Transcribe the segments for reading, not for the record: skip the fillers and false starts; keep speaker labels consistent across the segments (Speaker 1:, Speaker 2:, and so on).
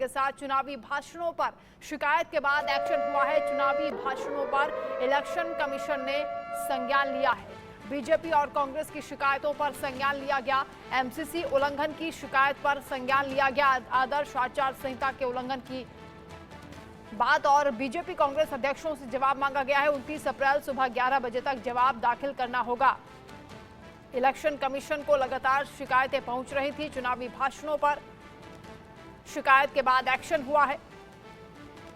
Speaker 1: के साथ चुनावी भाषणों पर शिकायत के बाद एक्शन हुआ है। चुनावी भाषणों पर इलेक्शन कमीशन ने संज्ञान लिया है। बीजेपी और कांग्रेस की शिकायतों पर संज्ञान लिया गया। एमसीसी उल्लंघन की शिकायत पर संज्ञान लिया गया। आदर्श आचार संहिता के उल्लंघन की बात और बीजेपी कांग्रेस अध्यक्षों से जवाब मांगा गया है। 29 अप्रैल सुबह 11 बजे तक जवाब दाखिल करना होगा। इलेक्शन कमीशन को लगातार शिकायतें पहुंच रही थी। चुनावी भाषणों पर शिकायत के बाद एक्शन हुआ है।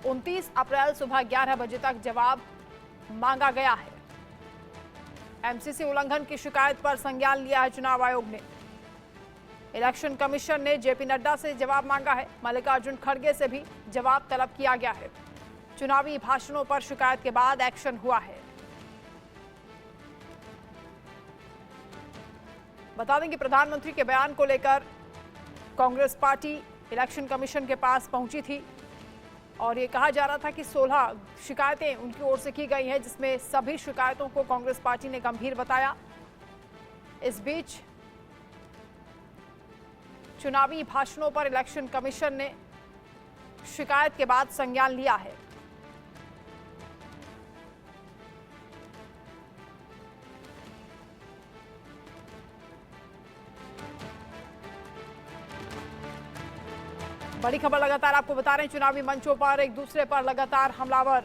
Speaker 1: 29 अप्रैल सुबह 11 बजे तक जवाब मांगा गया है। एमसीसी उल्लंघन की शिकायत पर संज्ञान लिया है चुनाव आयोग ने। इलेक्शन कमीशन ने जेपी नड्डा से जवाब मांगा है। मल्लिकार्जुन खड़गे से भी जवाब तलब किया गया है। चुनावी भाषणों पर शिकायत के बाद एक्शन हुआ है। बता दें कि प्रधानमंत्री के बयान को लेकर कांग्रेस पार्टी इलेक्शन कमीशन के पास पहुंची थी और ये कहा जा रहा था कि 16 शिकायतें उनकी ओर से की गई हैं, जिसमें सभी शिकायतों को कांग्रेस पार्टी ने गंभीर बताया। इस बीच चुनावी भाषणों पर इलेक्शन कमीशन ने शिकायत के बाद संज्ञान लिया है। बड़ी खबर लगातार आपको बता रहे हैं। चुनावी मंचों पर एक दूसरे पर लगातार हमलावर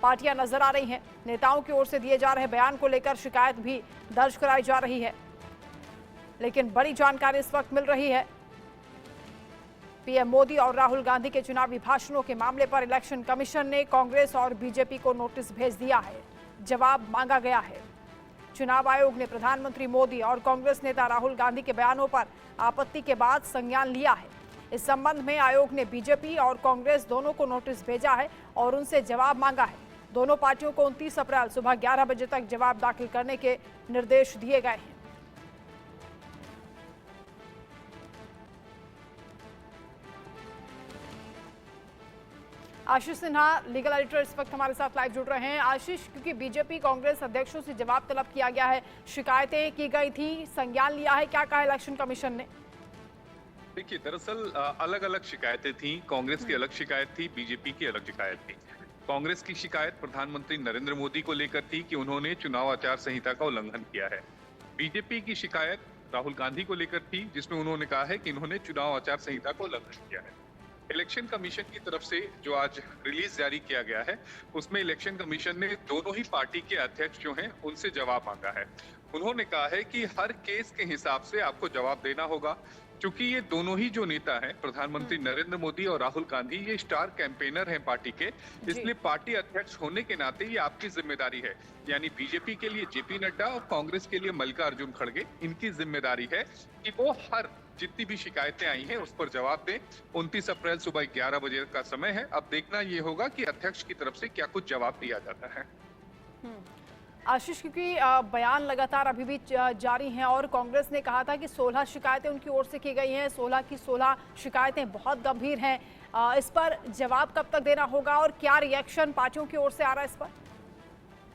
Speaker 1: पार्टियां नजर आ रही हैं। नेताओं की ओर से दिए जा रहे बयान को लेकर शिकायत भी दर्ज कराई जा रही है। लेकिन बड़ी जानकारी इस वक्त मिल रही है। पीएम मोदी और राहुल गांधी के चुनावी भाषणों के मामले पर इलेक्शन कमीशन ने कांग्रेस और बीजेपी को नोटिस भेज दिया है। जवाब मांगा गया है। चुनाव आयोग ने प्रधानमंत्री मोदी और कांग्रेस नेता राहुल गांधी के बयानों पर आपत्ति के बाद संज्ञान लिया है। इस संबंध में आयोग ने बीजेपी और कांग्रेस दोनों को नोटिस भेजा है और उनसे जवाब मांगा है। दोनों पार्टियों को 29 अप्रैल सुबह 11 बजे तक जवाब दाखिल करने के निर्देश दिए गए हैं। आशीष सिन्हा लीगल एडिटर इस वक्त हमारे साथ लाइव जुड़ रहे हैं। आशीष, क्योंकि बीजेपी कांग्रेस अध्यक्षों से जवाब तलब किया गया है, शिकायतें की गई थी, संज्ञान लिया है, क्या कहा इलेक्शन कमीशन ने?
Speaker 2: देखिए, दरअसल अलग अलग शिकायतें थी। कांग्रेस की अलग शिकायत थी, बीजेपी की अलग शिकायत थी। कांग्रेस की शिकायत प्रधानमंत्री नरेंद्र मोदी को लेकर थी कि उन्होंने चुनाव आचार संहिता का उल्लंघन किया है। बीजेपी की शिकायत राहुल गांधी को लेकर थी, जिसमें उन्होंने कहा है कि इन्होंने चुनाव आचार संहिता का उल्लंघन किया है। इलेक्शन कमीशन की तरफ से जो आज रिलीज जारी किया गया है, उसमें इलेक्शन कमीशन ने दोनों ही पार्टी के अध्यक्ष जो हैं उनसे जवाब मांगा है। उन्होंने कहा है कि हर केस के हिसाब से आपको जवाब देना होगा। क्योंकि ये दोनों ही जो नेता हैं, प्रधानमंत्री नरेंद्र मोदी और राहुल गांधी, ये स्टार कैंपेनर हैं पार्टी के, इसलिए पार्टी अध्यक्ष होने के नाते ये आपकी जिम्मेदारी है। यानी बीजेपी के लिए जेपी नड्डा और कांग्रेस के लिए मल्लिकार्जुन खड़गे, इनकी जिम्मेदारी है कि वो हर जितनी भी शिकायतें आई हैं उस पर जवाब दें। 29 अप्रैल सुबह 11 बजे का समय है। अब देखना ये होगा कि अध्यक्ष की तरफ से क्या कुछ जवाब दिया जाता है।
Speaker 1: आशीष, क्योंकि बयान लगातार अभी भी जारी हैं और कांग्रेस ने कहा था कि 16 शिकायतें उनकी ओर से की गई हैं। 16 की 16 शिकायतें बहुत गंभीर हैं। इस पर जवाब कब तक देना होगा और क्या रिएक्शन पार्टियों की ओर से आ रहा है इस पर?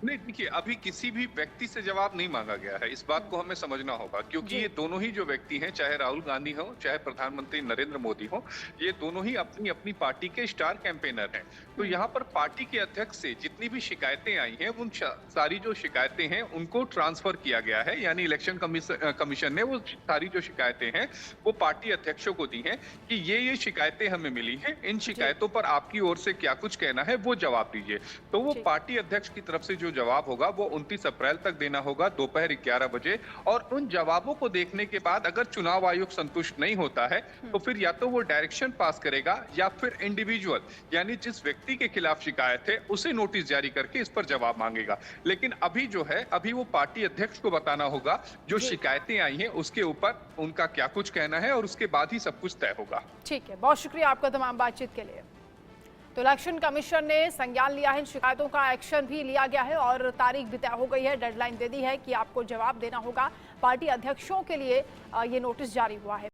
Speaker 2: नहीं, देखिए, अभी किसी भी व्यक्ति से जवाब नहीं मांगा गया है। इस बात को हमें समझना होगा, क्योंकि ये दोनों ही जो व्यक्ति हैं, चाहे राहुल गांधी हो चाहे प्रधानमंत्री नरेंद्र मोदी हो, ये दोनों ही अपनी अपनी पार्टी के स्टार कैंपेनर हैं। तो यहाँ पर पार्टी के अध्यक्ष से जितनी भी शिकायतें आई हैं, उन सारी जो शिकायतें हैं उनको ट्रांसफर किया गया है। यानी इलेक्शन कमीशन ने वो सारी जो शिकायतें हैं वो पार्टी अध्यक्षों को दी हैं कि ये शिकायतें हमें मिली हैं, इन शिकायतों पर आपकी ओर से क्या कुछ कहना है वो जवाब दीजिए। तो वो पार्टी अध्यक्ष की तरफ से जो जवाब होगा वो 29 अप्रैल तक देना होगा, दोपहर 11 बजे। और उन जवाबों को देखने के बाद अगर चुनाव आयोग संतुष्ट नहीं होता है तो फिर या तो वो डायरेक्शन पास करेगा या फिर इंडिविजुअल, यानी जिस व्यक्ति के खिलाफ शिकायत है उसे नोटिस जारी करके इस पर जवाब मांगेगा। लेकिन अभी जो है, अभी वो पार्टी अध्यक्ष को बताना होगा जो शिकायतें आई हैं उसके ऊपर उनका क्या कुछ कहना है और उसके बाद ही सब कुछ तय होगा।
Speaker 1: ठीक है, बहुत शुक्रिया आपका तमाम बातचीत के लिए। तो इलेक्शन कमीशन ने संज्ञान लिया है, शिकायतों का एक्शन भी लिया गया है और तारीख भी तय हो गई है, डेडलाइन दे दी है कि आपको जवाब देना होगा। पार्टी अध्यक्षों के लिए ये नोटिस जारी हुआ है।